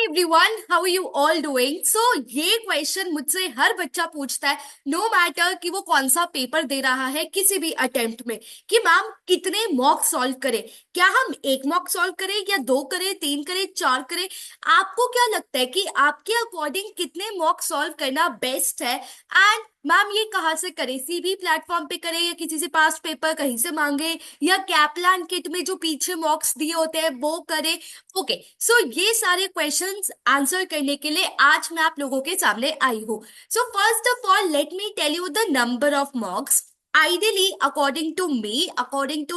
Everyone, how are you all doing? So ये question मुझसे हर बच्चा पूछता है, नो मैटर कि वो कौन सा पेपर दे रहा है किसी भी अटेम्प्ट में, कि मैम कितने मॉक सॉल्व करें। क्या हम एक मॉक सॉल्व करें या दो करें, तीन करें, चार करें? आपको क्या लगता है कि आपके अकॉर्डिंग कितने मॉक सॉल्व करना बेस्ट है? एंड मैम ये कहाँ से करें? सीबी प्लेटफॉर्म पे करें या किसी से पास्ट पेपर कहीं से मांगे, या कैपलान किट में जो पीछे मॉक्स दिए होते हैं वो करें? ओके, सो ये सारे क्वेश्चंस आंसर करने के लिए आज मैं आप लोगों के सामने आई हूँ। So first of all let me tell you the number of mocks. Ideally according to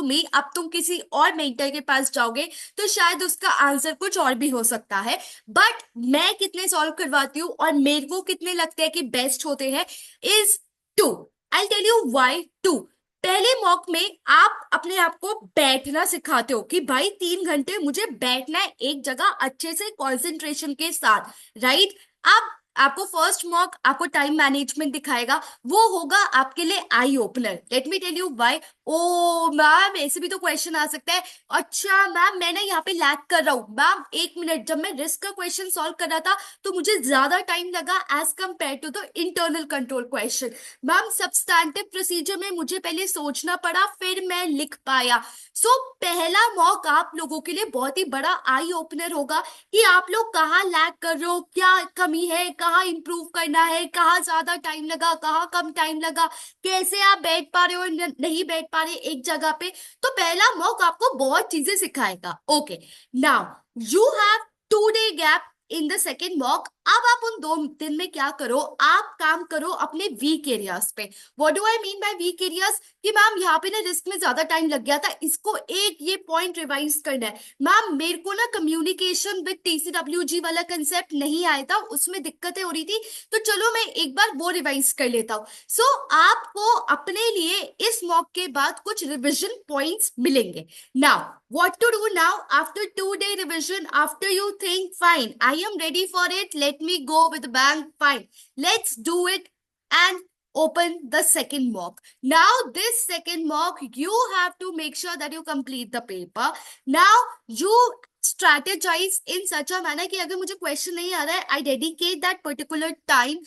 me अब तुम किसी और मेंटर के पास जाओगे तो शायद उसका आंसर कुछ और भी हो सकता है, बट मैं कितने सॉल्व करवाती हूँ और मेरे को कितने लगते हैं कि बेस्ट होते हैं is two. I tell you why two. पहले मॉक में आप अपने आप को बैठना सिखाते हो कि भाई 3 घंटे मुझे बैठना है एक जगह अच्छे से कंसंट्रेशन के साथ, राइट? अब आपको फर्स्ट मॉक आपको टाइम मैनेजमेंट दिखाएगा, वो होगा आपके लिए eye opener. Let me tell you why. Oh ma'am, ऐसे भी तो क्वेश्चन आ सकता है, अच्छा मैम मैं ना यहाँ पे लैग कर रहा हूँ मैम, 1 मिनट, जब मैं रिस्क का क्वेश्चन सॉल्व कर रहा था तो मुझे ज्यादा टाइम लगा as compare to the internal control question. Ma'am substantive procedure में मुझे पहले सोचना पड़ा फिर मैं लिख पाया। सो पहला मॉक आप लोगों के लिए बहुत ही बड़ा आई ओपनर होगा कि आप लोग कहाँ लैग कर रहे हो, क्या कमी है, कहाँ इंप्रूव करना है, कहाँ ज्यादा टाइम लगा, कहाँ कम टाइम लगा, कैसे आप बैठ पा रहे हो नहीं बैठ पा रहे एक जगह पे। तो पहला मॉक आपको बहुत चीजें सिखाएगा। Okay, now you have 2 day gap in the second mock. अब आप उन 2 दिन में क्या करो, आप काम करो अपने वीक एरियाज पे। What do I mean by weak areas? कि मैम यहाँ पे ना रिस्क में ज्यादा टाइम लग गया था, इसको एक ये पॉइंट रिवाइज करना है। मैम मेरे को ना कम्युनिकेशन विद टीसीडब्ल्यूजी वाला कंसेप्ट नहीं आया था, उसमें दिक्कतें हो रही थी, तो चलो मैं एक बार वो रिवाइज कर लेता हूँ। सो आपको अपने लिए इस मॉक के बाद कुछ रिविजन पॉइंट्स मिलेंगे। Now what to do now after 2 day revision? After you think fine, I am ready for it, let me go with the bang, fine, let's do it and open the second mock. Now this second mock you have to make sure that you complete the paper. Now you strategize in such a manner कि अगर मुझे question नहीं आ रहा है, I dedicate that particular time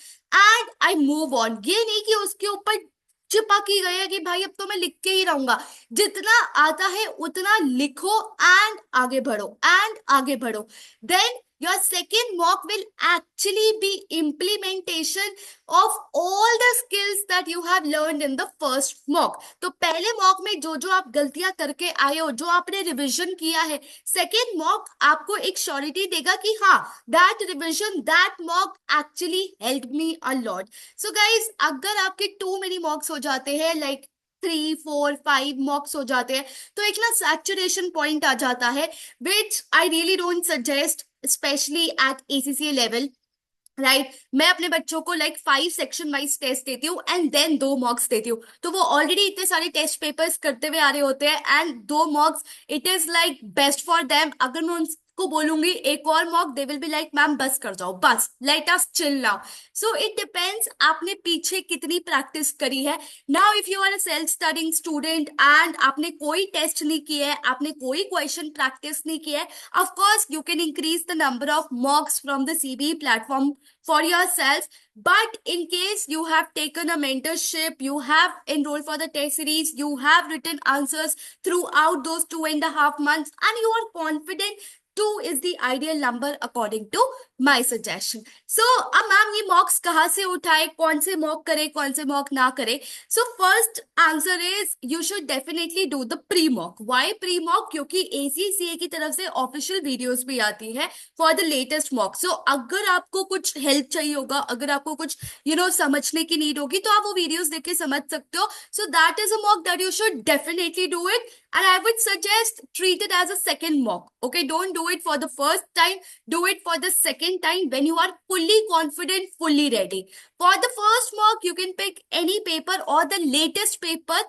and I move on। ये नहीं कि उसके ऊपर चिपक ही गए कि भाई अब तो मैं लिख के ही रहूंगा। जितना आता है उतना लिखो एंड आगे बढ़ो एंड आगे बढ़ो। Then your second mock will actually be implementation of all the skills that you have learned in the first mock। तो पहले मॉक में जो जो आप गलतियां करके आए हो, जो आपने रिवीजन किया है, सेकेंड मॉक आपको एक श्योरिटी देगा कि हाँ, that revision, that mock actually help me a lot. So guys, अगर आपके टू मेनी मॉक्स हो जाते हैं, लाइक 3 4 5 मॉक्स हो जाते हैं, तो एक ना सैचुरेशन पॉइंट आ जाता है, which I really don't suggest specially at ACCA level, right? मैं अपने बच्चों को लाइक 5 सेक्शन वाइज टेस्ट देती हूँ एंड देन 2 मॉक्स देती हूँ, तो वो ऑलरेडी इतने सारे टेस्ट पेपर्स करते हुए आ रहे होते हैं and 2 mocks it is like best for them. अगर मैं उनको बोलूंगी एक और mock, they will be like ma'am बस कर जाओ, बस let us chill now. So it depends आपने पीछे कितनी प्रैक्टिस करी है। Now if you are a self studying student and आपने कोई टेस्ट नहीं किया है, आपने कोई क्वेश्चन प्रैक्टिस नहीं किया है, of course you can increase the number of mocks from the CBE platform for yourself, but in case you have taken a mentorship, you have enrolled for the test series, you have written answers throughout those 2.5 months and you are confident, 2 is the ideal number according to my suggestion। So अब ma'am ये मॉक्स कहाँ से उठाए, कौन से mock करे, कौन से मॉक ना करे? So first answer is you should definitely do the pre mock. Why pre mock? क्योंकि एसीसीए की तरफ से ऑफिशियल वीडियोस भी आती है for the latest mock. So अगर आपको कुछ हेल्प चाहिए होगा, अगर आपको कुछ समझने की नीड होगी, तो आप वो वीडियोस देख के समझ सकते हो। So that is a mock that you should definitely do it and I would suggest treat it as a second mock. Okay, don't do it for the first time, do it for the second time when you are fully confident, fully ready. For the first mock you can pick any paper or the latest paper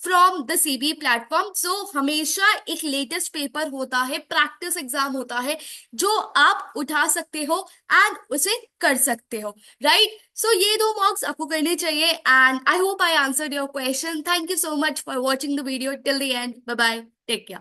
from the CB platform. So हमेशा एक latest paper होता है, practice exam होता है, जो आप उठा सकते हो एंड उसे कर सकते हो, राइट? सो ये 2 मॉक्स आपको करने चाहिए and I hope I answered your question. Thank you so much for watching the video till the end. Bye bye, take care.